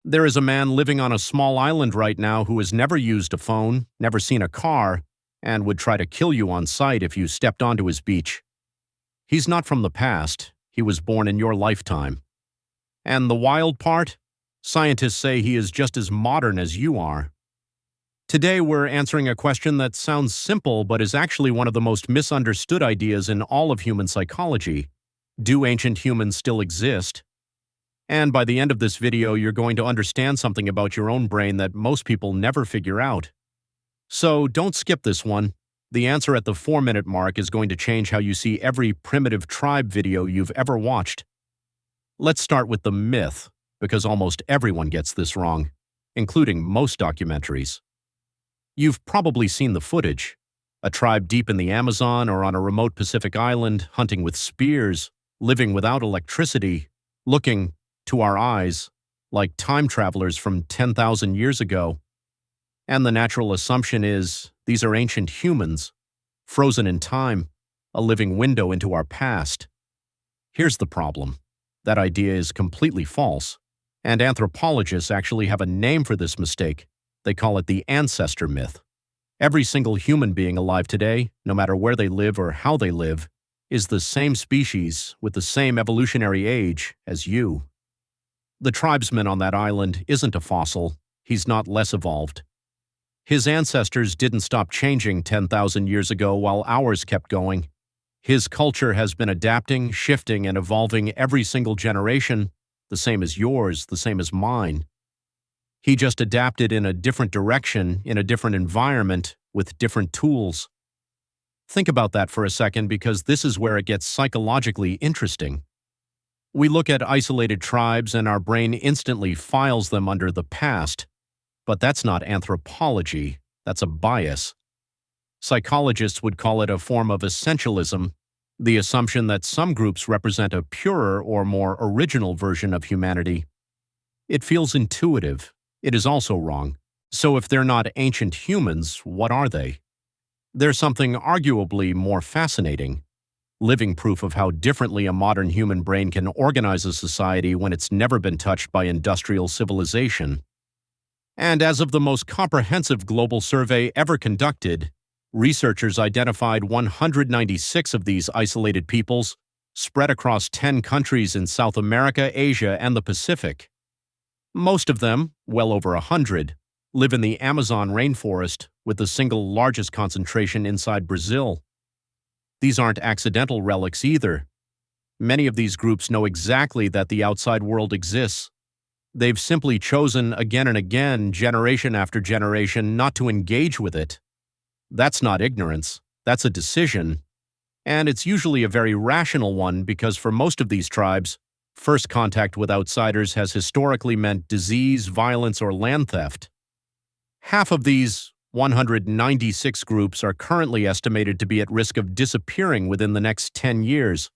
There is a man living on a small island right now who has never used a phone, never seen a car, and would try to kill you on sight if you stepped onto his beach. He's not from the past. He was born in your lifetime. And the wild part? Scientists say he is just as modern as you are. Today we're answering a question that sounds simple but is actually one of the most misunderstood ideas in all of human psychology. Do ancient humans still exist? And by the end of this video, you're going to understand something about your own brain that most people never figure out. So don't skip this one. The answer at the 4-minute mark is going to change how you see every primitive tribe video you've ever watched. Let's start with the myth, because almost everyone gets this wrong, including most documentaries. You've probably seen the footage. A tribe deep in the Amazon or on a remote Pacific island, hunting with spears, living without electricity, looking, to our eyes, like time travelers from 10,000 years ago. And the natural assumption is these are ancient humans, frozen in time, a living window into our past. Here's the problem. That idea is completely false, and anthropologists actually have a name for this mistake. They call it the ancestor myth. Every single human being alive today, no matter where they live or how they live, is the same species with the same evolutionary age as you. The tribesman on that island isn't a fossil. He's not less evolved. His ancestors didn't stop changing 10,000 years ago while ours kept going. His culture has been adapting, shifting, and evolving every single generation, the same as yours, the same as mine. He just adapted in a different direction, in a different environment, with different tools. Think about that for a second, because this is where it gets psychologically interesting. We look at isolated tribes and our brain instantly files them under the past. But that's not anthropology, that's a bias. Psychologists would call it a form of essentialism, the assumption that some groups represent a purer or more original version of humanity. It feels intuitive. It is also wrong. So if they're not ancient humans, what are they? They're something arguably more fascinating. Living proof of how differently a modern human brain can organize a society when it's never been touched by industrial civilization. And as of the most comprehensive global survey ever conducted, researchers identified 196 of these isolated peoples, spread across 10 countries in South America, Asia, and the Pacific. Most of them, well over 100, live in the Amazon rainforest, with the single largest concentration inside Brazil. These aren't accidental relics either. Many of these groups know exactly that the outside world exists. They've simply chosen again and again, generation after generation, not to engage with it. That's not ignorance. That's a decision. And it's usually a very rational one, because for most of these tribes, first contact with outsiders has historically meant disease, violence, or land theft. Half of these 196 groups are currently estimated to be at risk of disappearing within the next 10 years,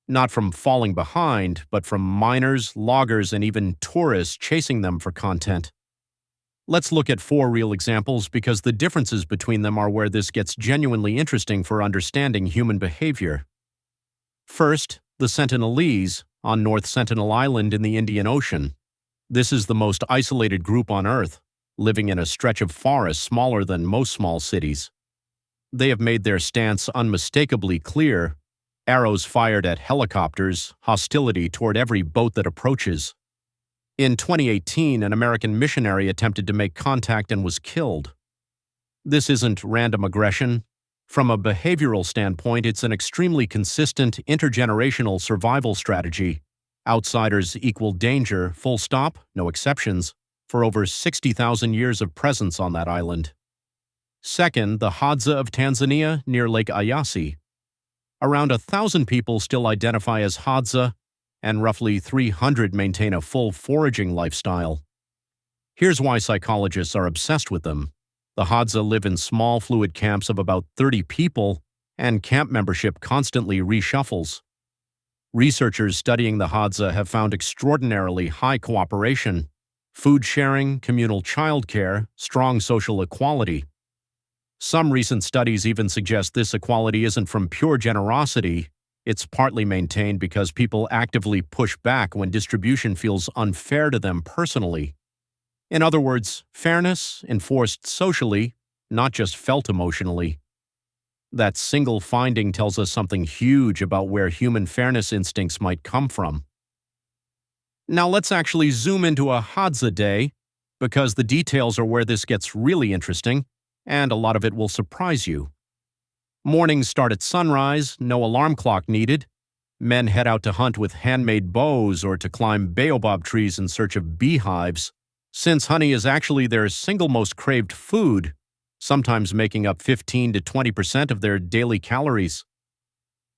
not from falling behind, but from miners, loggers, and even tourists chasing them for content. Let's look at 4 real examples, because the differences between them are where this gets genuinely interesting for understanding human behavior. First, the Sentinelese on North Sentinel Island in the Indian Ocean. This is the most isolated group on Earth, living in a stretch of forest smaller than most small cities. They have made their stance unmistakably clear: arrows fired at helicopters, hostility toward every boat that approaches. In 2018, an American missionary attempted to make contact and was killed. This isn't random aggression. From a behavioral standpoint, it's an extremely consistent intergenerational survival strategy. Outsiders equal danger, full stop, no exceptions, for over 60,000 years of presence on that island. Second, the Hadza of Tanzania near Lake Eyasi. Around 1,000 people still identify as Hadza, and roughly 300 maintain a full foraging lifestyle. Here's why psychologists are obsessed with them. The Hadza live in small fluid camps of about 30 people, and camp membership constantly reshuffles. Researchers studying the Hadza have found extraordinarily high cooperation, food sharing, communal childcare, strong social equality. Some recent studies even suggest this equality isn't from pure generosity. It's partly maintained because people actively push back when distribution feels unfair to them personally. In other words, fairness enforced socially, not just felt emotionally. That single finding tells us something huge about where human fairness instincts might come from. Now let's actually zoom into a Hadza day, because the details are where this gets really interesting, and a lot of it will surprise you. Mornings start at sunrise, no alarm clock needed. Men head out to hunt with handmade bows or to climb baobab trees in search of beehives, since honey is actually their single most craved food, sometimes making up 15 to 20% of their daily calories.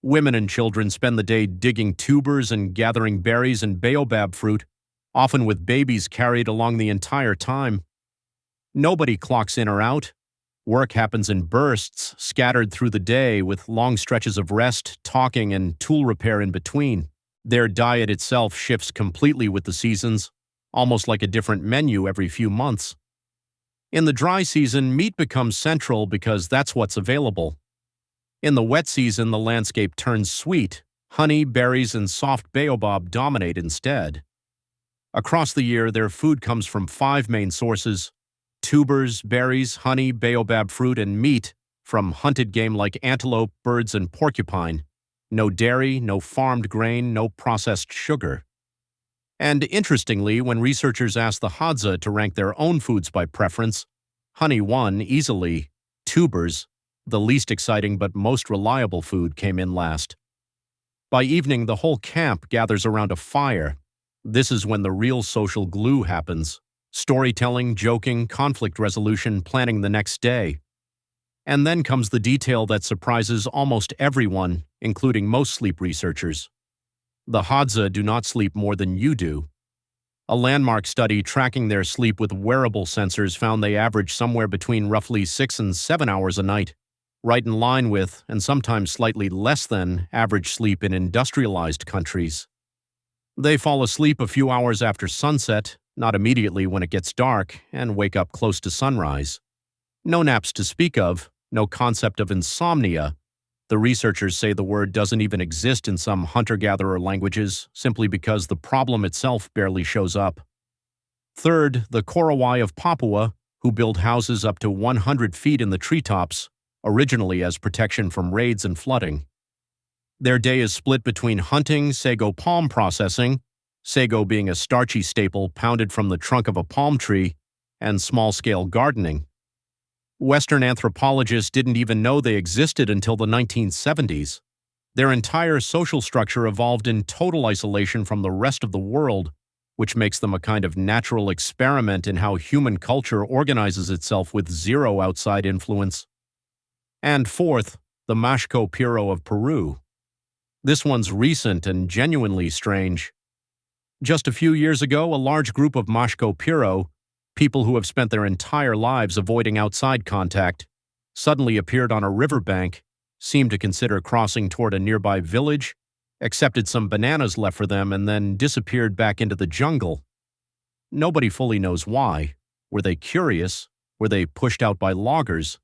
Women and children spend the day digging tubers and gathering berries and baobab fruit, often with babies carried along the entire time. Nobody clocks in or out. Work happens in bursts, scattered through the day, with long stretches of rest, talking, and tool repair in between. Their diet itself shifts completely with the seasons, almost like a different menu every few months. In the dry season, meat becomes central because that's what's available. In the wet season, the landscape turns sweet. Honey, berries, and soft baobab dominate instead. Across the year, their food comes from 5 main sources: tubers, berries, honey, baobab fruit, and meat from hunted game like antelope, birds, and porcupine. No dairy, no farmed grain, no processed sugar. And interestingly, when researchers asked the Hadza to rank their own foods by preference, honey won easily. Tubers, the least exciting but most reliable food, came in last. By evening, the whole camp gathers around a fire. This is when the real social glue happens: storytelling, joking, conflict resolution, planning the next day. And then comes the detail that surprises almost everyone, including most sleep researchers. The Hadza do not sleep more than you do. A landmark study tracking their sleep with wearable sensors found they average somewhere between roughly 6 and 7 hours a night, right in line with, and sometimes slightly less than, average sleep in industrialized countries. They fall asleep a few hours after sunset, not immediately when it gets dark, and wake up close to sunrise. No naps to speak of, no concept of insomnia. The researchers say the word doesn't even exist in some hunter-gatherer languages, simply because the problem itself barely shows up. Third, the Korowai of Papua, who build houses up to 100 feet in the treetops, originally as protection from raids and flooding. Their day is split between hunting, sago palm processing, sago being a starchy staple pounded from the trunk of a palm tree, and small-scale gardening. Western anthropologists didn't even know they existed until the 1970s. Their entire social structure evolved in total isolation from the rest of the world, which makes them a kind of natural experiment in how human culture organizes itself with zero outside influence. And fourth, the Mashco-Piro of Peru. This one's recent and genuinely strange. Just a few years ago, a large group of Mashco-Piro, people who have spent their entire lives avoiding outside contact, suddenly appeared on a riverbank, seemed to consider crossing toward a nearby village, accepted some bananas left for them, and then disappeared back into the jungle. Nobody fully knows why. Were they curious? Were they pushed out by loggers?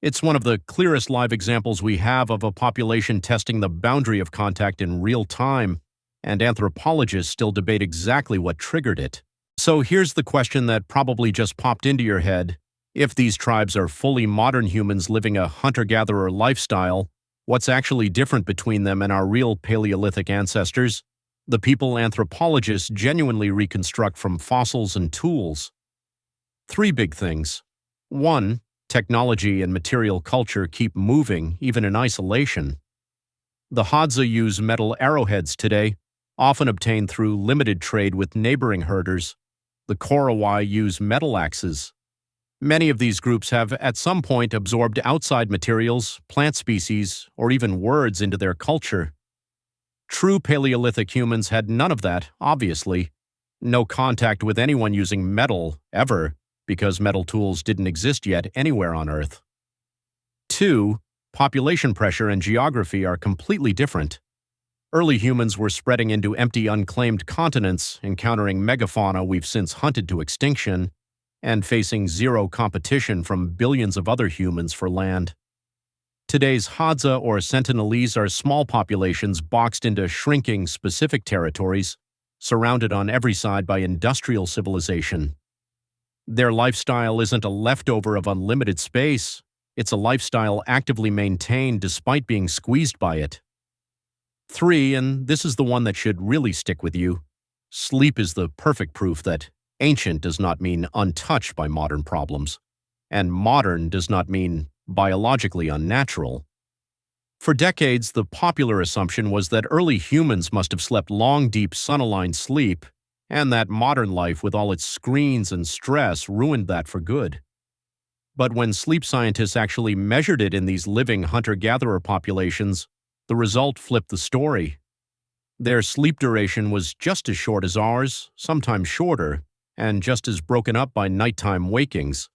It's one of the clearest live examples we have of a population testing the boundary of contact in real time, and anthropologists still debate exactly what triggered it. So here's the question that probably just popped into your head. If these tribes are fully modern humans living a hunter-gatherer lifestyle, what's actually different between them and our real Paleolithic ancestors, the people anthropologists genuinely reconstruct from fossils and tools? 3 big things. 1, technology and material culture keep moving, even in isolation. The Hadza use metal arrowheads today, often obtained through limited trade with neighboring herders. The Korowai use metal axes. Many of these groups have at some point absorbed outside materials, plant species, or even words into their culture. True Paleolithic humans had none of that, obviously. No contact with anyone using metal, ever, because metal tools didn't exist yet anywhere on Earth. 2, population pressure and geography are completely different. Early humans were spreading into empty, unclaimed continents, encountering megafauna we've since hunted to extinction, and facing zero competition from billions of other humans for land. Today's Hadza or Sentinelese are small populations boxed into shrinking, specific territories, surrounded on every side by industrial civilization. Their lifestyle isn't a leftover of unlimited space. It's a lifestyle actively maintained despite being squeezed by it. 3, and this is the one that should really stick with you. Sleep is the perfect proof that ancient does not mean untouched by modern problems, and modern does not mean biologically unnatural. For decades, the popular assumption was that early humans must have slept long, deep, sun-aligned sleep, and that modern life with all its screens and stress ruined that for good. But when sleep scientists actually measured it in these living hunter-gatherer populations, the result flipped the story. Their sleep duration was just as short as ours, sometimes shorter, and just as broken up by nighttime wakings.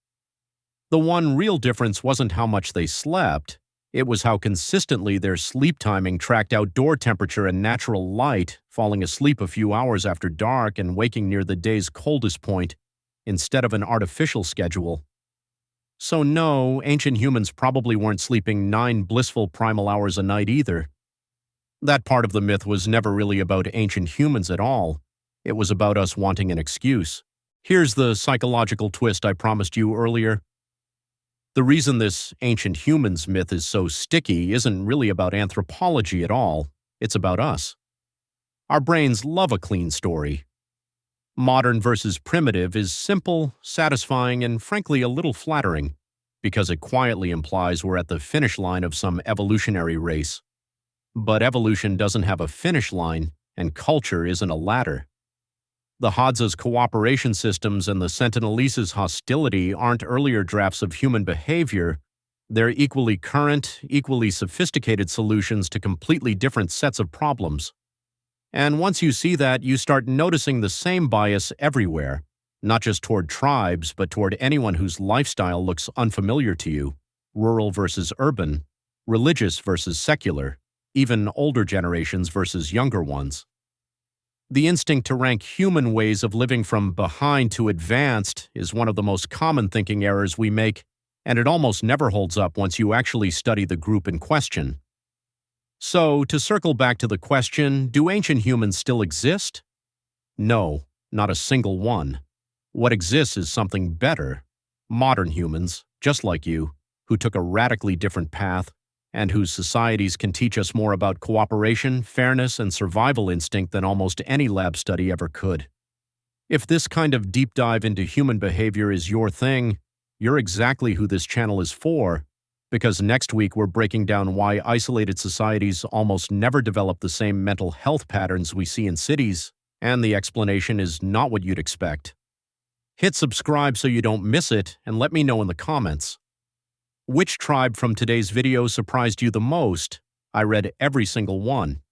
The one real difference wasn't how much they slept, it was how consistently their sleep timing tracked outdoor temperature and natural light, falling asleep a few hours after dark and waking near the day's coldest point, instead of an artificial schedule. So no, ancient humans probably weren't sleeping 9 blissful primal hours a night either. That part of the myth was never really about ancient humans at all. It was about us wanting an excuse. Here's the psychological twist I promised you earlier. The reason this ancient humans myth is so sticky isn't really about anthropology at all. It's about us. Our brains love a clean story. Modern versus primitive is simple, satisfying, and frankly a little flattering, because it quietly implies we're at the finish line of some evolutionary race. But evolution doesn't have a finish line, and culture isn't a ladder. The Hadza's cooperation systems and the Sentinelese's hostility aren't earlier drafts of human behavior. They're equally current, equally sophisticated solutions to completely different sets of problems. And once you see that, you start noticing the same bias everywhere, not just toward tribes, but toward anyone whose lifestyle looks unfamiliar to you, rural versus urban, religious versus secular, even older generations versus younger ones. The instinct to rank human ways of living from behind to advanced is one of the most common thinking errors we make, and it almost never holds up once you actually study the group in question. So, to circle back to the question, do ancient humans still exist? No, not a single one. What exists is something better. Modern humans, just like you, who took a radically different path, and whose societies can teach us more about cooperation, fairness, and survival instinct than almost any lab study ever could. If this kind of deep dive into human behavior is your thing, you're exactly who this channel is for, because next week we're breaking down why isolated societies almost never develop the same mental health patterns we see in cities, and the explanation is not what you'd expect. Hit subscribe so you don't miss it, and let me know in the comments. Which tribe from today's video surprised you the most? I read every single one.